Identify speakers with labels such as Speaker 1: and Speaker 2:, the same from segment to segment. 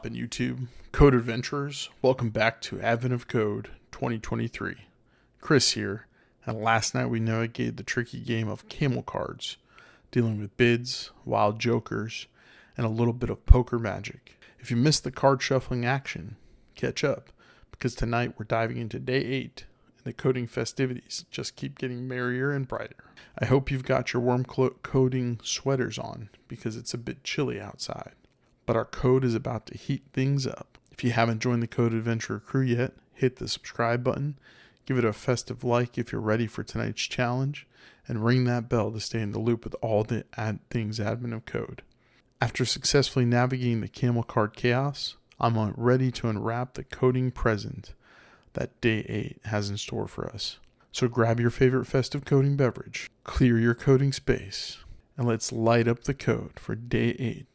Speaker 1: poppin' YouTube? Code adventurers, welcome back to Advent of Code 2023. Chris here, and last night we navigated the tricky game of camel cards, dealing with bids, wild jokers, and a little bit of poker magic. If you missed the card shuffling action, catch up, because tonight we're diving into day 8, and the coding festivities just keep getting merrier and brighter. I hope you've got your warm coding sweaters on, because it's a bit chilly outside. But our code is about to heat things up. If you haven't joined the Code Adventurer crew yet, hit the subscribe button, give it a festive like if you're ready for tonight's challenge, and ring that bell to stay in the loop with all the things admin of code. After successfully navigating the camel card chaos, I'm ready to unwrap the coding present that day 8 has in store for us. So grab your favorite festive coding beverage, clear your coding space, and let's light up the code for day 8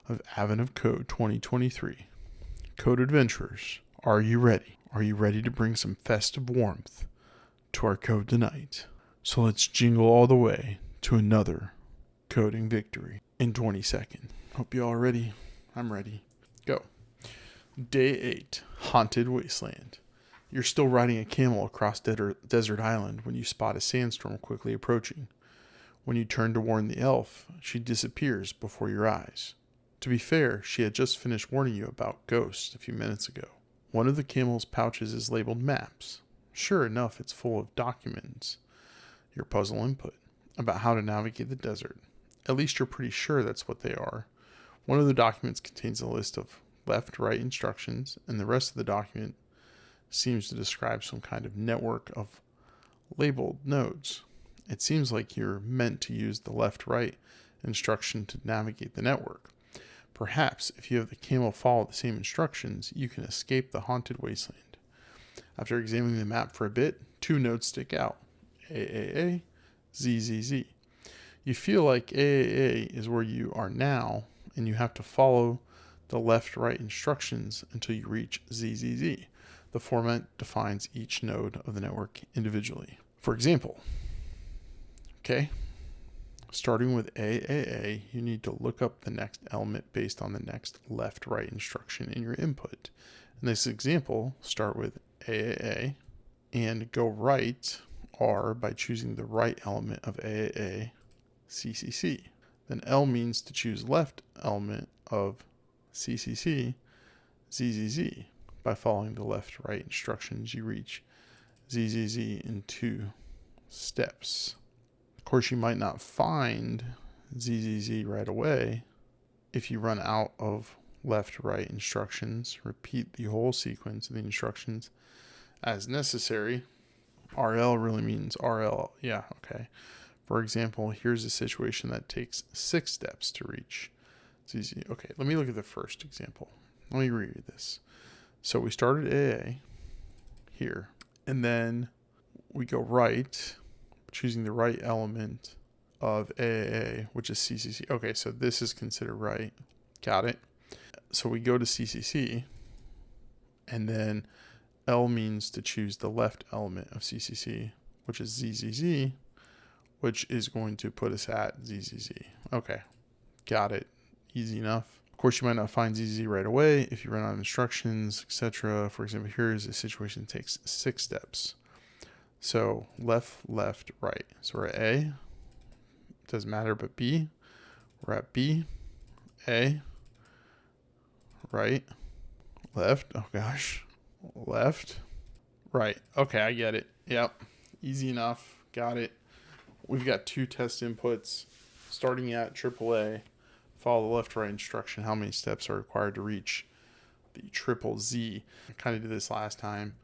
Speaker 1: of Advent of Code 2023. Code adventurers, are you ready? Are you ready to bring some festive warmth to our code tonight? So let's jingle all the way to another coding victory in 20 seconds. Hope you all ready. I'm ready. Go. Day 8, Haunted Wasteland. You're still riding a camel across Desert Island when you spot a sandstorm quickly approaching. When you turn to warn the elf, she disappears before your eyes. To be fair, she had just finished warning you about ghosts a few minutes ago. One of the camel's pouches is labeled maps. Sure enough, it's full of documents, your puzzle input, about how to navigate the desert. At least you're pretty sure that's what they are. One of the documents contains a list of left-right instructions, and the rest of the document seems to describe some kind of network of labeled nodes. It seems like you're meant to use the left-right instruction to navigate the network. Perhaps, if you have the camel follow the same instructions, you can escape the haunted wasteland. After examining the map for a bit, 2 nodes stick out, AAA, ZZZ. You feel like AAA is where you are now, and you have to follow the left-right instructions until you reach ZZZ. The format defines each node of the network individually. For example, starting with AAA, you need to look up the next element based on the next left-right instruction in your input. In this example, start with AAA and go right R by choosing the right element of AAA, CCC. Then L means to choose left element of CCC, ZZZ. By following the left-right instructions, you reach ZZZ in 2 steps. Of course, you might not find ZZZ right away. If you run out of left-right instructions, repeat the whole sequence of the instructions as necessary. RL really means RL. Yeah, okay. For example, here's a situation that takes 6 steps to reach ZZ. Okay, let me look at the first example. Let me reread this. So we started AA here, and then we go right, choosing the right element of AAA, which is CCC. Okay, so this is considered right. Got it. So we go to CCC, and then L means to choose the left element of CCC, which is ZZZ, which is going to put us at ZZZ. Okay, got it. Easy enough. Of course, you might not find ZZZ right away if you run out of instructions, etc. For example, here is a situation that takes 6 steps. So left, right. So we're at A. Doesn't matter, but B. We're at B. A. Right. Left. Oh gosh. Left. Right. Okay, I get it. Yep. Easy enough. Got it. We've got 2 test inputs starting at AAA. Follow the left-right instruction. How many steps are required to reach the triple Z? I kind of did this last time.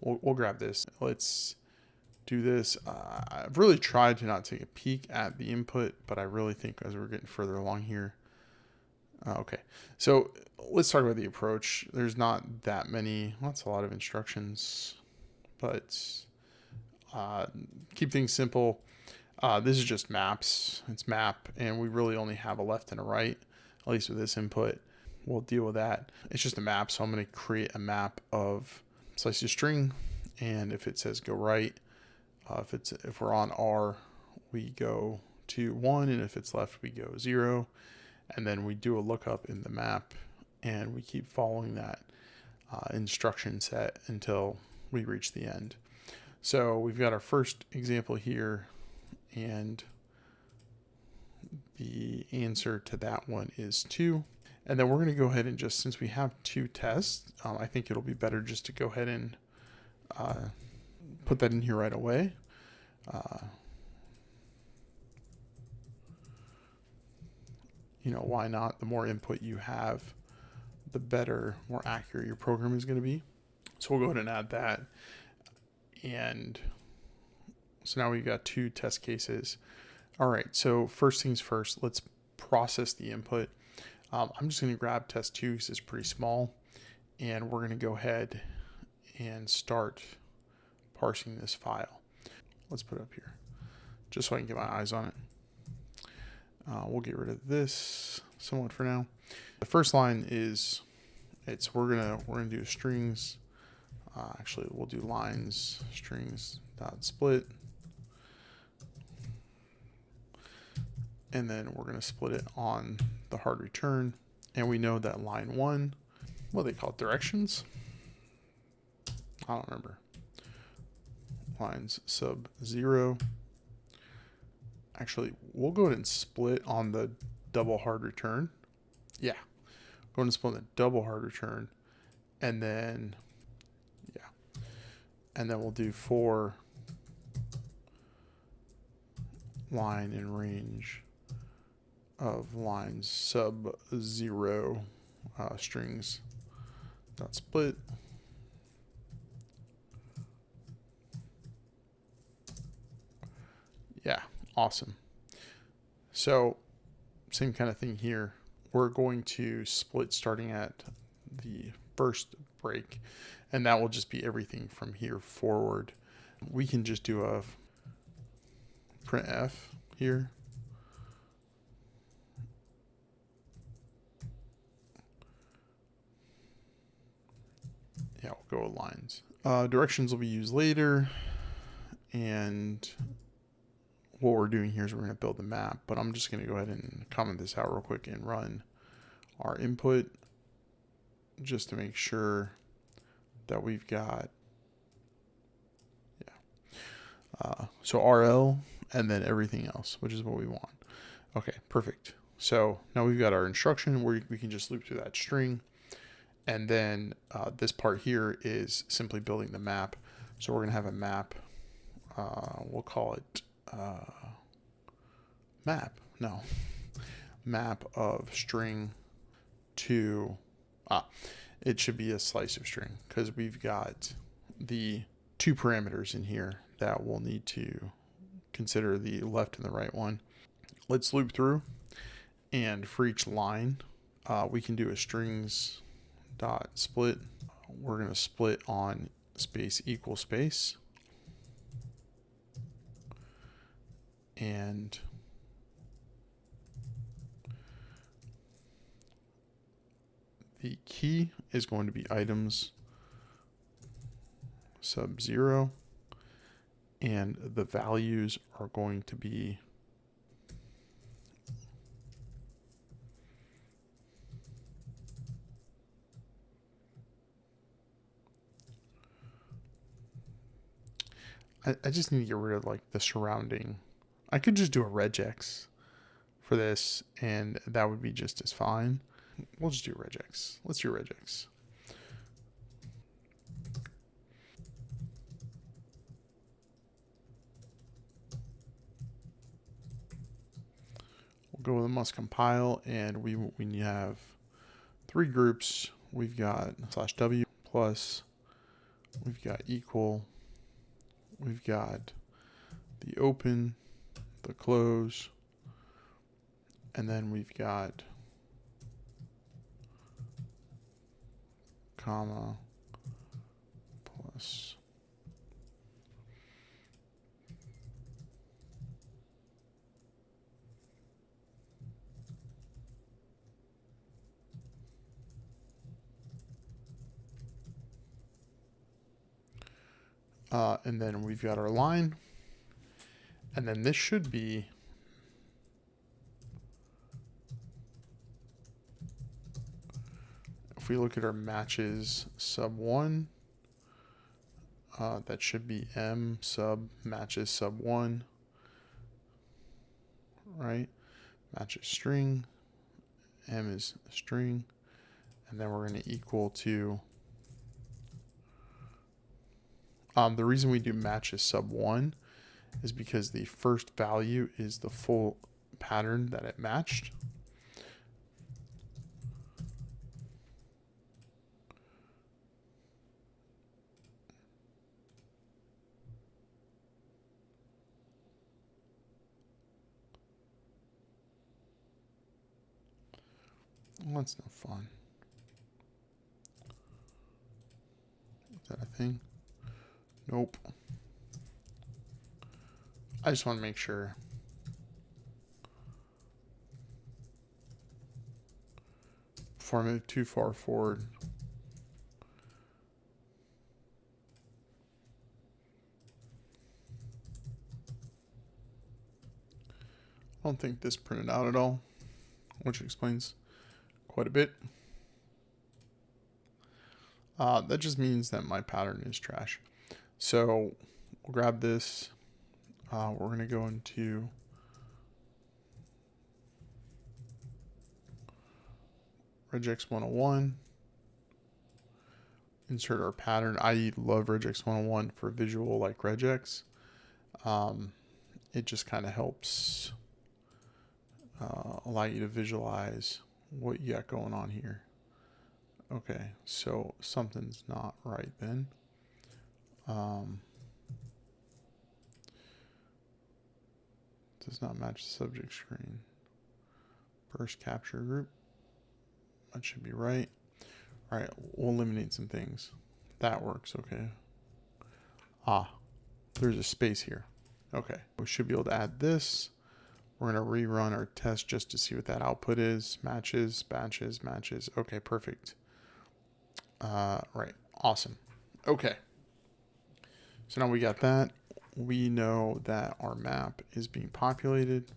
Speaker 1: We'll grab this. Let's do this. I've really tried to not take a peek at the input, but I really think as we're getting further along here. Okay, so let's talk about the approach. There's not that many. That's a lot of instructions, but keep things simple. This is just maps. It's map, and we really only have a left and a right, at least with this input. We'll deal with that. It's just a map, so I'm going to create a map of slice your string, and if it says go right, if we're on R, we go to 1, and if it's left, we go 0, and then we do a lookup in the map and we keep following that instruction set until we reach the end. So we've got our first example here, and the answer to that one is 2. And then we're going to go ahead and just, since we have 2 tests, I think it'll be better just to go ahead and put that in here right away. Why not? The more input you have, the better, more accurate your program is going to be. So we'll go ahead and add that. And so now we've got 2 test cases. All right, so first things first, let's process the input. I'm just going to grab test 2 because it's pretty small. And we're going to go ahead and start parsing this file. Let's put it up here just so I can get my eyes on it. We'll get rid of this somewhat for now. The first line is we're gonna do strings. Actually, we'll do lines strings dot split, and then we're gonna split it on the hard return. And we know that line 1, what do they call it, directions? I don't remember. Lines sub 0. Actually, we'll go ahead and split on the double hard return. Yeah, go ahead and split on the double hard return, and then we'll do for line in range of lines sub 0 strings dot split. Yeah, awesome. So same kind of thing here. We're going to split starting at the first break, and that will just be everything from here forward. We can just do a printf here. Yeah, we'll go with lines. Directions will be used later, and what we're doing here is we're going to build the map, but I'm just going to go ahead and comment this out real quick and run our input just to make sure that we've got, so RL and then everything else, which is what we want. Okay, perfect. So now we've got our instruction where we can just loop through that string. And then this part here is simply building the map. So we're going to have a map. We'll call it map of string to, it should be a slice of string because we've got the 2 parameters in here that we'll need to consider, the left and the right one. Let's loop through, and for each line, we can do a strings dot split. We're going to split on space equal space, and the key is going to be items sub 0, and the values are going to be I just need to get rid of like the surrounding. I could just do a regex for this and that would be just as fine. We'll just do regex. Let's do regex. We'll go with a must compile, and we have 3 groups. We've got /w plus, we've got equal, we've got the open, the close, and then we've got comma plus. And then we've got our line, and then this should be if we look at our matches sub 1, that should be M sub matches sub 1, right? Matches string, M is string, and then we're going to equal to, the reason we do matches sub 1 is because the first value is the full pattern that it matched. Well, that's no fun. Is that a thing? Nope. I just want to make sure. Before I move too far forward. I don't think this printed out at all, which explains quite a bit. That just means that my pattern is trash. So we'll grab this. We're going to go into regex 101. Insert our pattern. I love regex 101 for visual like regex. It just kind of helps allow you to visualize what you got going on here. Okay, so something's not right then. Does not match the subject screen. Burst capture group. That should be right. All right, we'll eliminate some things. That works, okay. There's a space here. Okay, we should be able to add this. We're gonna rerun our test just to see what that output is. Matches, matches, matches. Okay, perfect. Right, awesome. Okay. So now we got that. We know that our map is being populated.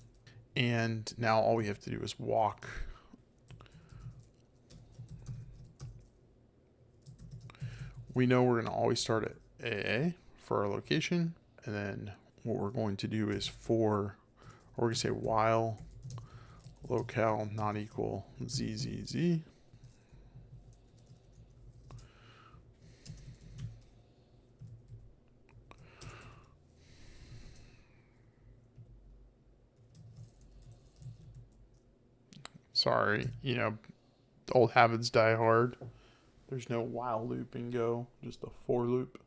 Speaker 1: And now all we have to do is walk. We know we're going to always start at AA for our location. And then what we're going to do is we're going to say while locale not equal ZZZ. Sorry, old habits die hard. There's no while loop in Go, just a for loop.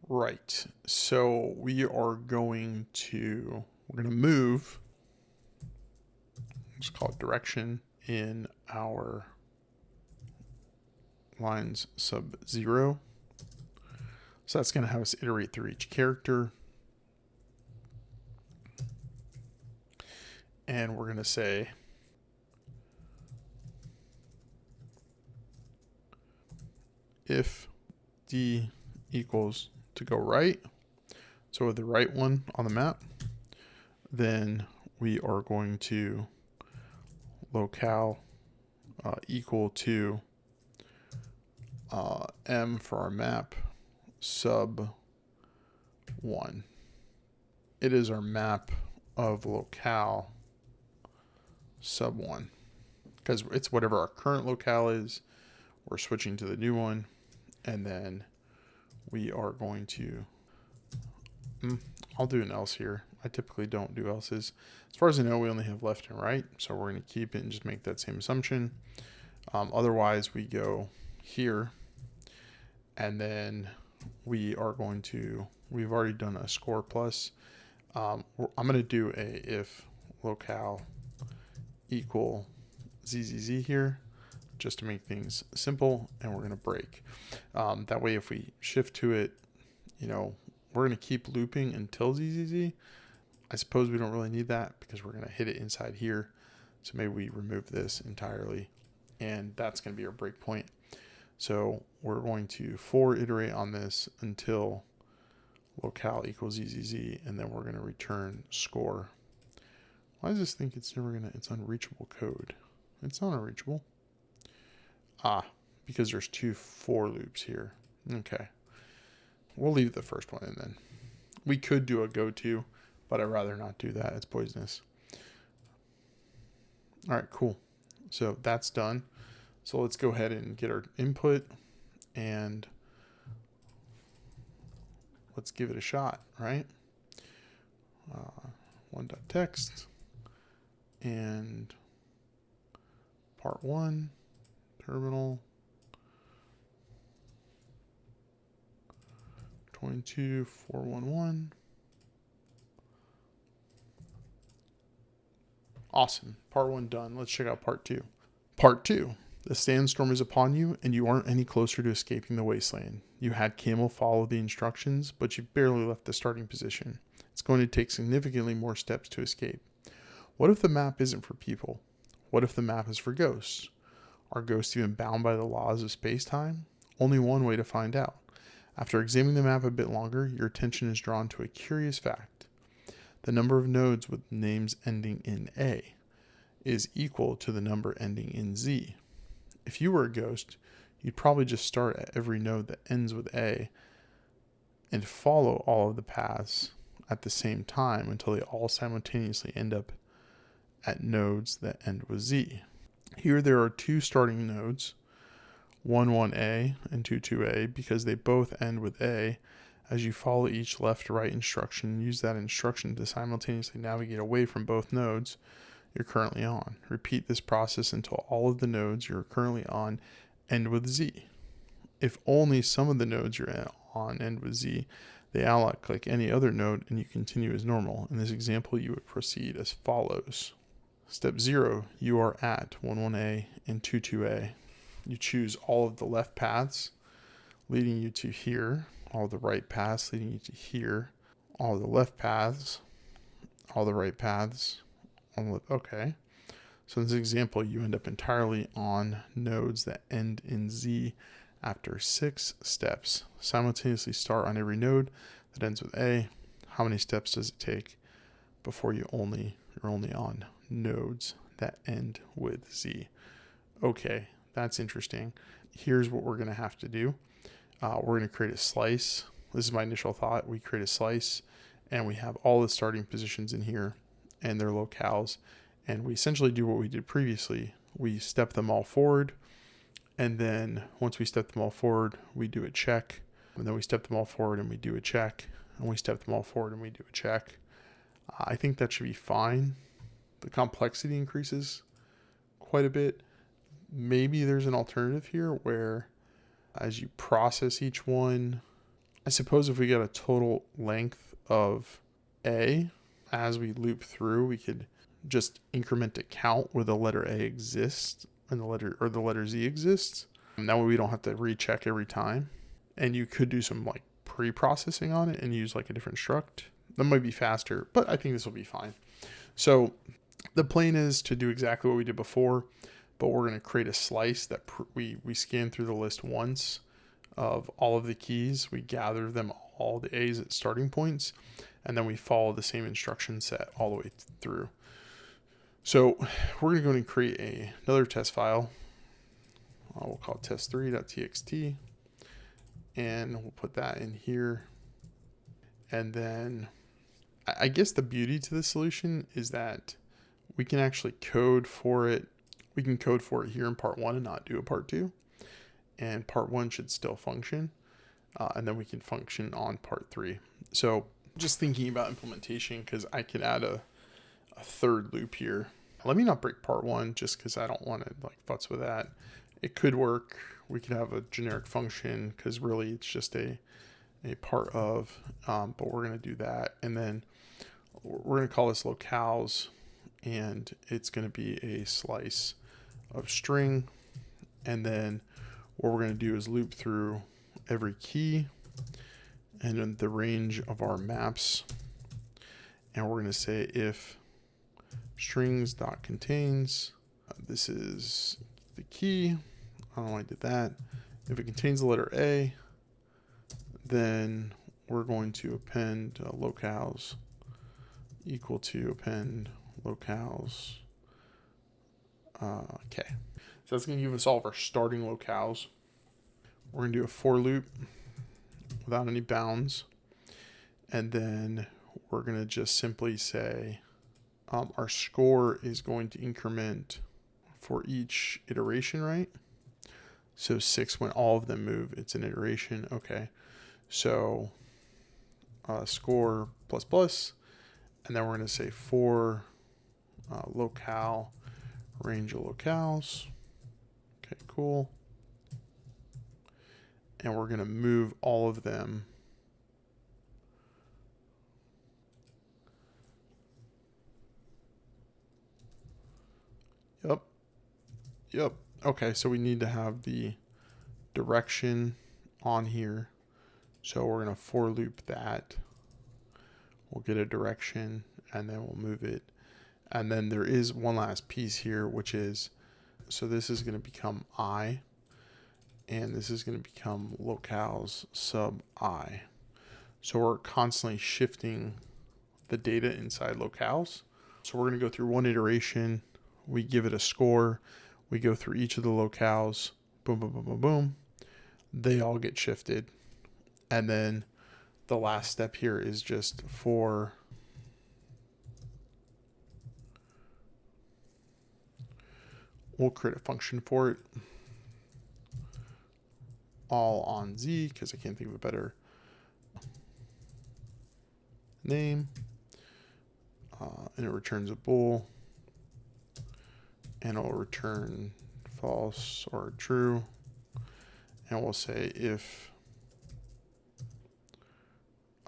Speaker 1: Right, so we're going to move, let's call it direction, in our lines sub 0. So that's going to have us iterate through each character. And we're going to say if D equals to go right, so the right one on the map, then we are going to locale equal to M for our map sub 1. It is our map of locale sub 1 because it's whatever our current locale is. We're switching to the new one, and then we are going to I'll do an else here. I typically don't do else's. As far as I know, we only have left and right, so we're going to keep it and just make that same assumption. Otherwise, we go here, and then we are going to, we've already done a score plus. I'm going to do a if locale equal ZZZ here, just to make things simple, and we're going to break. That way, if we shift to it, we're going to keep looping until ZZZ. I suppose we don't really need that because we're going to hit it inside here. So maybe we remove this entirely, and that's going to be our breakpoint. So we're going to for iterate on this until locale equals ZZZ, and then we're going to return score. Why does this think it's never going to, it's unreachable code? It's not unreachable. Because there's 2 for loops here. Okay. We'll leave the first one in then. We could do a go to, but I'd rather not do that. It's poisonous. All right, cool. So that's done. So let's go ahead and get our input and let's give it a shot, right? One.text and part 1, terminal 22411. Awesome. Part 1 done. Let's check out part 2. Part 2. The sandstorm is upon you, and you aren't any closer to escaping the wasteland. You had Camel follow the instructions, but you barely left the starting position. It's going to take significantly more steps to escape. What if the map isn't for people? What if the map is for ghosts? Are ghosts even bound by the laws of space-time? Only one way to find out. After examining the map a bit longer, your attention is drawn to a curious fact. The number of nodes with names ending in A is equal to the number ending in Z. If you were a ghost, you'd probably just start at every node that ends with A and follow all of the paths at the same time until they all simultaneously end up at nodes that end with Z. Here there are 2 starting nodes, 1A and 2A, because they both end with A. As you follow each left-right instruction, use that instruction to simultaneously navigate away from both nodes you're currently on. Repeat this process until all of the nodes you're currently on end with Z. If only some of the nodes you're on end with Z, they alloc like any other node and you continue as normal. In this example, you would proceed as follows. Step 0, you are at 11A and 22A. You choose all of the left paths leading you to here, all the right paths leading you to here, all the left paths, all the right paths. Okay. So in this example, you end up entirely on nodes that end in Z after 6 steps. Simultaneously start on every node that ends with A. How many steps does it take before you're only on nodes that end with Z? Okay, that's interesting. Here's what we're going to have to do. We're going to create a slice. This is my initial thought. We create a slice and we have all the starting positions in here and their locales. And we essentially do what we did previously. We step them all forward. And then once we step them all forward, we do a check. And then we step them all forward and we do a check. And we step them all forward and we do a check. I think that should be fine. The complexity increases quite a bit. Maybe there's an alternative here where as you process each one, I suppose if we got a total length of A, as we loop through, we could just increment a count where the letter A exists and the letter Z exists. And that way we don't have to recheck every time. And you could do some like pre-processing on it and use like a different struct. That might be faster, but I think this will be fine. So the plan is to do exactly what we did before, but we're going to create a slice that we scan through the list once of all of the keys. We gather them all the A's at starting points, and then we follow the same instruction set all the way through. So we're going to go and create another test file. We'll call it test3.txt, and we'll put that in here. And then I guess the beauty to this solution is that we can actually code for it. We can code for it here in part 1 and not do a part 2. And part 1 should still function. And then we can function on part 3. So just thinking about implementation, because I could add a third loop here. Let me not break part 1 just because I don't want to like futz with that. It could work. We could have a generic function because really it's just a part of, but we're going to do that. And then we're going to call this locales, and it's going to be a slice of string. And then what we're going to do is loop through every key and then the range of our maps. And we're going to say if strings.contains, this is the key. I don't know why I did that. If it contains the letter A, then we're going to append locales equal to append locales Okay. So that's going to give us all of our starting locales. We're going to do a for loop without any bounds. And then we're going to just simply say our score is going to increment for each iteration, right? So 6 when all of them move, it's an iteration. Okay. So score plus plus. And then we're going to say for locale, range of locales. Okay, cool. And we're going to move all of them Yep. Okay, so we need to have the direction on here. So we're going to for loop that. We'll get a direction and then we'll move it. And then there is one last piece here, which is, so this is going to become I, and this is going to become locales sub I. So we're constantly shifting the data inside locales. So we're going to go through one iteration. We give it a score. We go through each of the locales. Boom, boom, boom, boom, boom. They all get shifted. And then the last step here is just for we'll create a function for it. All on Z, because I can't think of a better name. And it returns a bool. And it'll return false or true. And we'll say if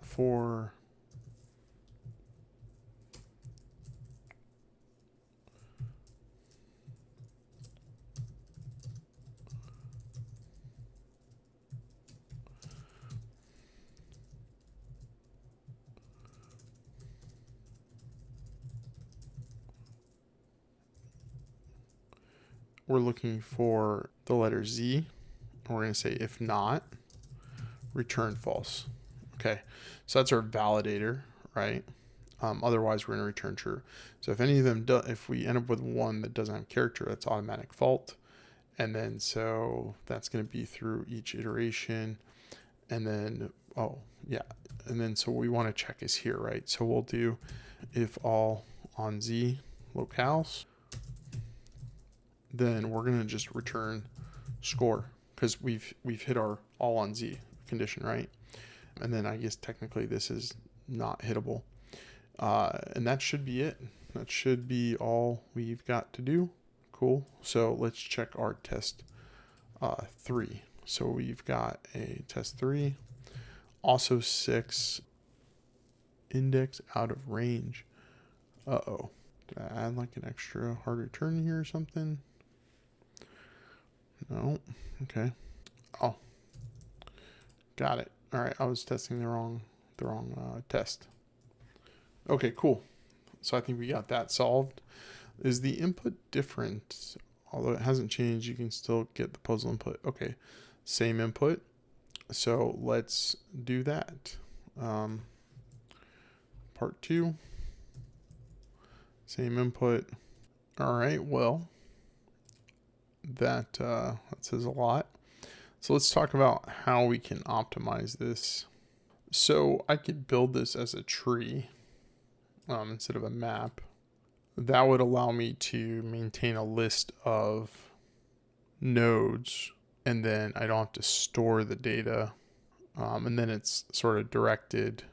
Speaker 1: for we're looking for the letter Z. And we're going to say if not, return false. Okay, so that's our validator, right? Otherwise, we're going to return true. So if any of them if we end up with one that doesn't have character, that's automatic fault. And then so that's going to be through each iteration. And then, oh, yeah. And then so we want to check is here, right? So we'll do if all on Z locales. Then we're going to just return score because we've hit our all on Z condition, right? And then I guess technically this is not hittable. And that should be it. That should be all we've got to do. Cool. So let's check our test 3. So we've got a test 3, also 6, index out of range. Uh-oh. Did I add like an extra hard return here or something? No. Okay. Oh. Got it. All right. I was testing the wrong test. Okay, cool. So I think we got that solved. Is the input different? Although it hasn't changed, you can still get the puzzle input. Okay, same input. So let's do that. Part 2. Same input. All right, well, that says a lot. So let's talk about how we can optimize this. So I could build this as a tree instead of a map. That would allow me to maintain a list of nodes, and then I don't have to store the data. And then it's sort of directed.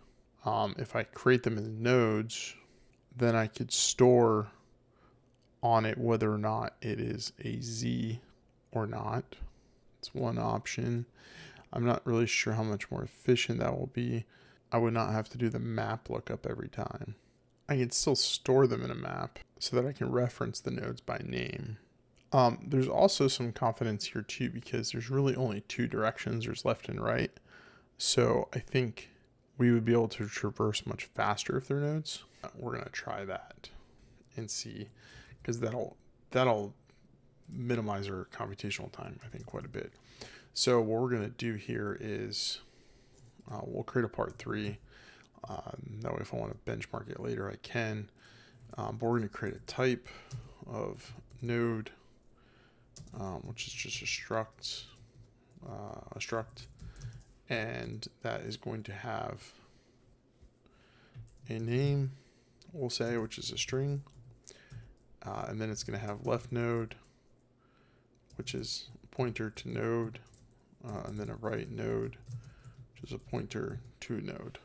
Speaker 1: If I create them as nodes, then I could store on it whether or not it is a Z or not. It's one option. I'm not really sure how much more efficient that will be. I would not have to do the map lookup every time. I can still store them in a map so that I can reference the nodes by name. There's also some confidence here too, because there's really only 2 directions. There's left and right. So I think we would be able to traverse much faster if they're nodes. We're going to try that and see, because that'll minimize our computational time, I think, quite a bit. So what we're going to do here is we'll create a part 3. That way if I want to benchmark it later, I can. But we're going to create a type of node, which is just a struct, and that is going to have a name, we'll say, which is a string, and then it's going to have left node, which is a pointer to node, and then a right node, which is a pointer to a node.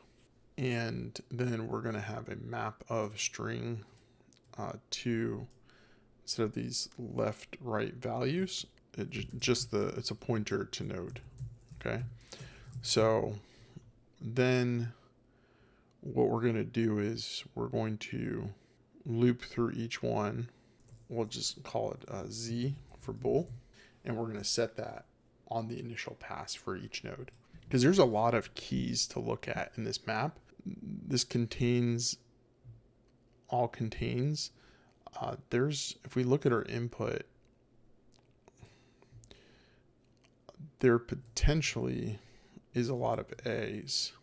Speaker 1: And then we're going to have a map of string to, instead of these left right values, it's a pointer to node. Okay, so then what we're going to do is we're going to loop through each one. We'll just call it Z for bool, and we're going to set that on the initial pass for each node, because there's a lot of keys to look at in this map. This contains all contains. If we look at our input, there potentially is a lot of A's.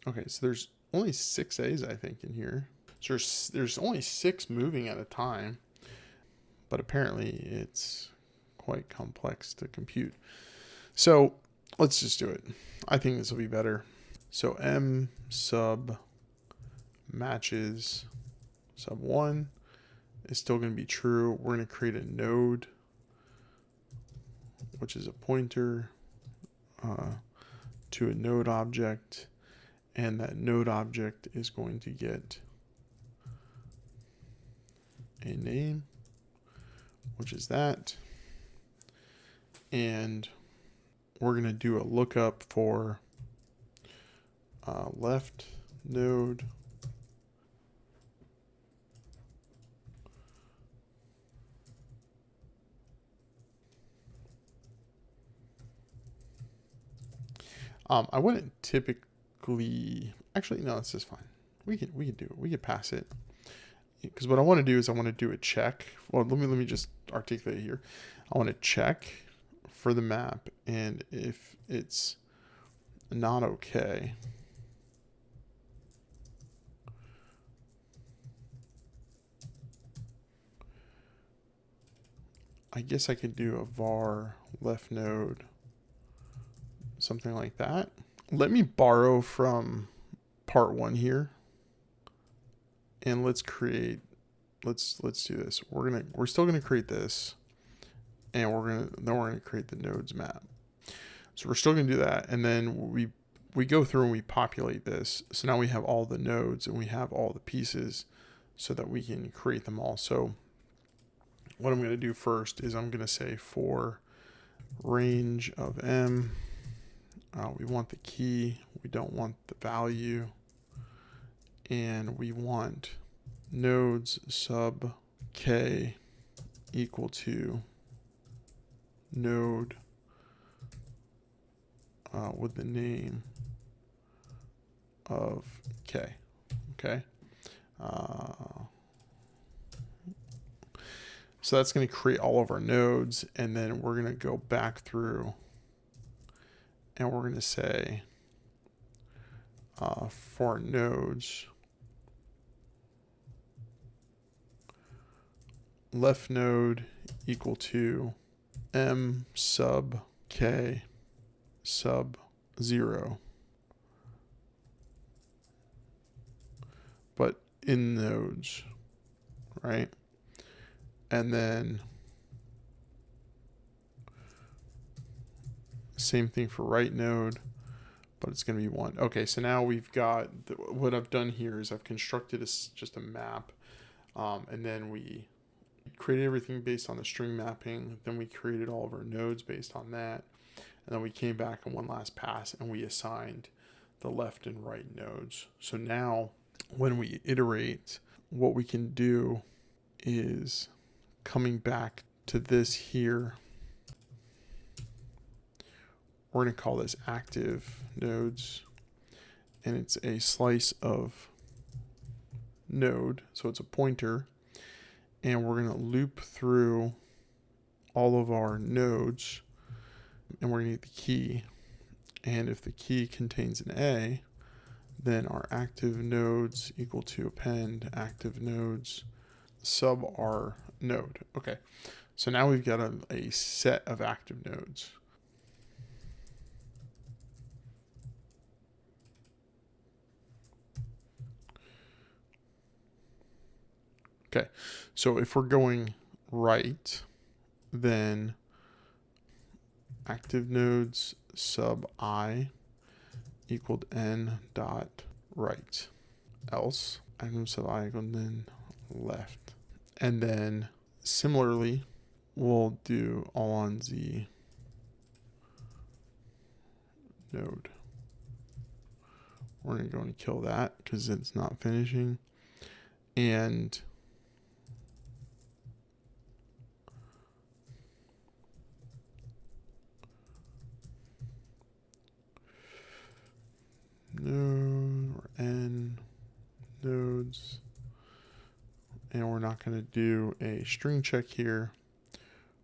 Speaker 1: Okay, so there's only 6 A's, I think, in here. So there's only 6 moving at a time, but apparently it's quite complex to compute. So let's just do it. I think this will be better. So M sub matches sub 1 is still going to be true. We're going to create a node, which is a pointer to a node object, and that node object is going to get a name, which is that, and we're going to do a lookup for left node, I wouldn't typically, actually no, this is fine. We can do it. We can pass it, because what I want to do is I want to do a check. Well, let me just articulate here. I want to check for the map, and if it's not okay, I guess I could do a var left node, something like that. Let me borrow from part 1 here, and let's do this. We're still gonna create this, and we're gonna create the nodes map. So we're still gonna do that, and then we go through and we populate this. So now we have all the nodes and we have all the pieces, so that we can create them all. So what I'm gonna do first is I'm gonna say for range of M, we want the key, we don't want the value, and we want nodes sub k equal to node with the name of k. Okay. So that's going to create all of our nodes, and then we're going to go back through and we're going to say for our nodes, left node equal to M sub K sub 0, but in nodes, right? And then same thing for right node, but it's going to be 1. Okay, so now we've got, what I've done here is I've constructed just a map, and then we created everything based on the string mapping. Then we created all of our nodes based on that. And then we came back in one last pass and we assigned the left and right nodes. So now when we iterate, what we can do is coming back to this here, we're going to call this active nodes, and it's a slice of node. So it's a pointer, and we're going to loop through all of our nodes, and we're going to get the key. And if the key contains an A, then our active nodes equal to append active nodes sub R node. Okay, so now we've got a set of active nodes. Okay, so if we're going right, then active nodes sub I equaled n dot right. Else, active sub I equaled then left. And then similarly, we'll do all on Z node. We're going to go and kill that because it's not finishing. And node or n nodes. And we're not going to do a string check here.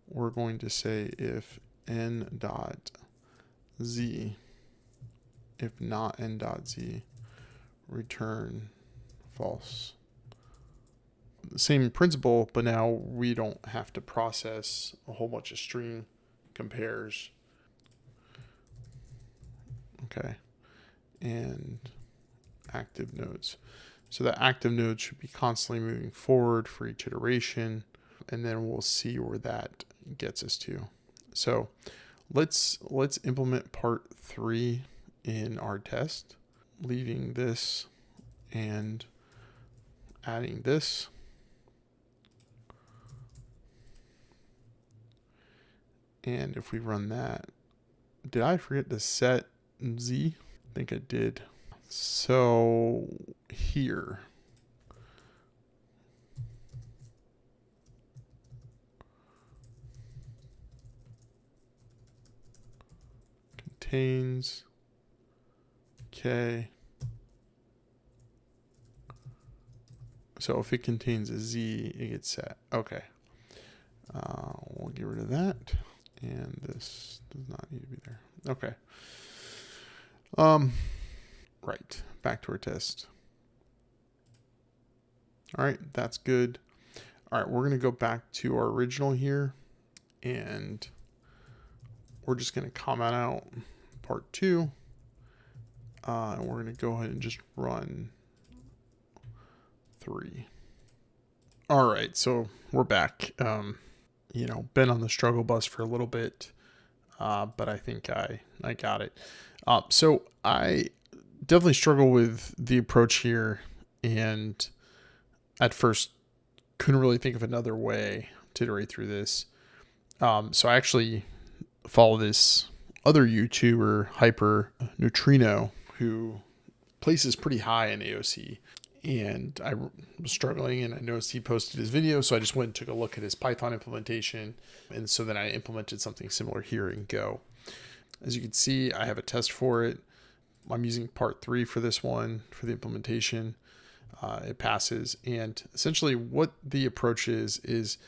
Speaker 1: We're going to say if n dot z, if not n dot z, return false. The same principle, but now we don't have to process a whole bunch of string compares. Okay. And active nodes. So the active node should be constantly moving forward for each iteration, and then we'll see where that gets us to. So let's implement part 3 in our test, leaving this and adding this. And if we run that, did I forget to set Z? I think I did. So here, contains K. So if it contains a Z, it gets set. Okay. We'll get rid of that. And this does not need to be there. Okay. Right. Back to our test. All right. That's good. All right. We're going to go back to our original here. And we're just going to comment out part 2. And we're going to go ahead and just run 3. All right. So we're back. Been on the struggle bus for a little bit, but I think I got it. So I definitely struggle with the approach here, and at first couldn't really think of another way to iterate through this. So I actually follow this other YouTuber, Hyper Neutrino, who places pretty high in AOC. And I was struggling, and I noticed he posted his video, so I just went and took a look at his Python implementation. And so then I implemented something similar here in Go. As you can see, I have a test for it. I'm using part 3 for this one, for the implementation. It passes. And essentially what the approach is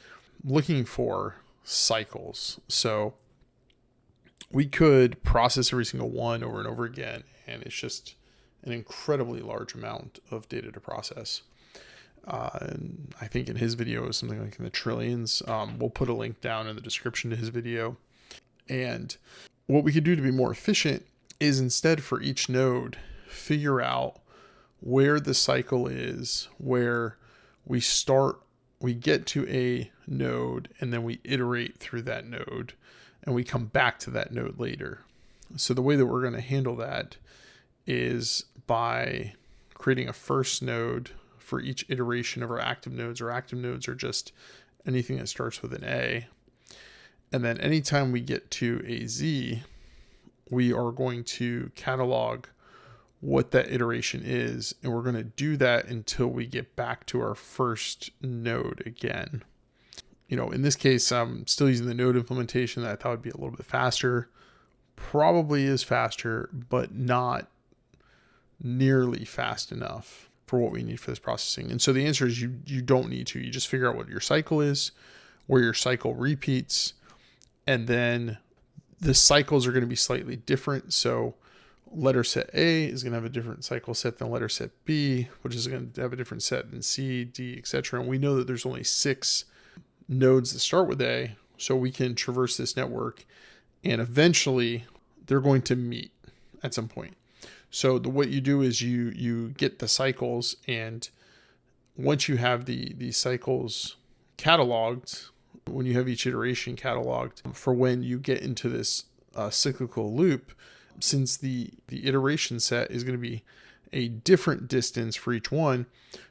Speaker 1: looking for cycles. So we could process every single one over and over again, and it's just an incredibly large amount of data to process. And I think in his video it was something like in the trillions. We'll put a link down in the description to his video. And what we could do to be more efficient is instead for each node, figure out where the cycle is, where we get to a node, and then we iterate through that node, and we come back to that node later. So the way that we're going to handle that is by creating a first node for each iteration of our active nodes. Our active nodes are just anything that starts with an A. And then anytime we get to a Z, we are going to catalog what that iteration is. And we're going to do that until we get back to our first node again. In this case, I'm still using the node implementation that I thought would be a little bit faster. Probably is faster, but not nearly fast enough for what we need for this processing. And so the answer is you don't need to. You just figure out what your cycle is, where your cycle repeats, and then the cycles are going to be slightly different. So letter set A is going to have a different cycle set than letter set B, which is going to have a different set than C, D, etc. And we know that there's only 6 nodes that start with A, so we can traverse this network, and eventually they're going to meet at some point. So what you do is you get the cycles, and once you have the cycles cataloged, when you have each iteration cataloged for when you get into this cyclical loop, since the iteration set is going to be a different distance for each one,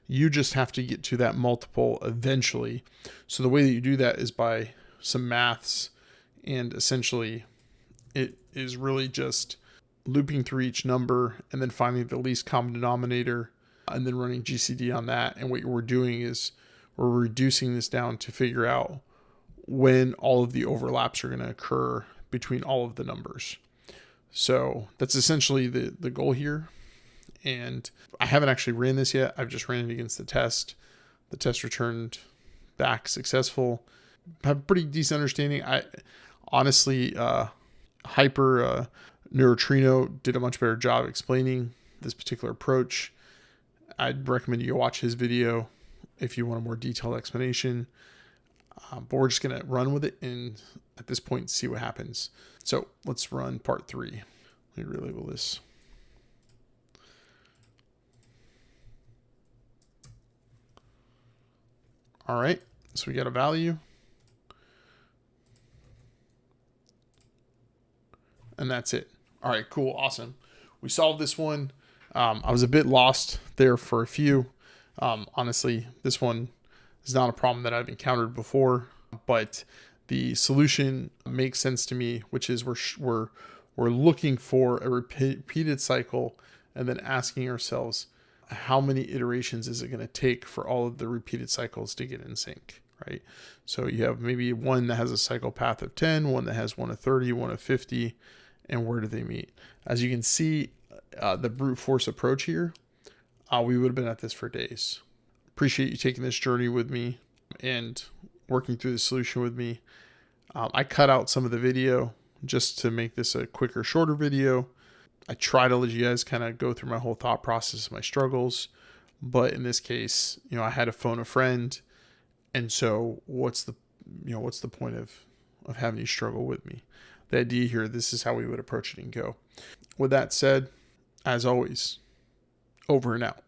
Speaker 1: you just have to get to that multiple eventually. So the way that you do that is by some maths, and essentially it is really just looping through each number and then finding the least common denominator and then running GCD on that. And what we're doing is we're reducing this down to figure out when all of the overlaps are going to occur between all of the numbers. So that's essentially the goal here. And I haven't actually ran this yet. I've just ran it against the test. The test returned back successful. I have a pretty decent understanding. I honestly, Hyper Neurotrino did a much better job explaining this particular approach. I'd recommend you watch his video if you want a more detailed explanation. But we're just going to run with it and at this point see what happens. So let's run part 3. Let me relabel this. All right, so we got a value. And that's it. All right, cool, awesome. We solved this one. I was a bit lost there for a few. Honestly, this one is not a problem that I've encountered before, but the solution makes sense to me, which is we're looking for a repeated cycle and then asking ourselves, how many iterations is it going to take for all of the repeated cycles to get in sync, right? So you have maybe one that has a cycle path of 10, one that has one of 30, one of 50, and where do they meet? As you can see, the brute force approach here, we would have been at this for days. Appreciate you taking this journey with me and working through the solution with me. I cut out some of the video just to make this a quicker, shorter video. I try to let you guys kind of go through my whole thought process, my struggles, but in this case, I had to phone a friend, and so what's the point of having you struggle with me? The idea here, this is how we would approach it in Go. With that said, as always, over and out.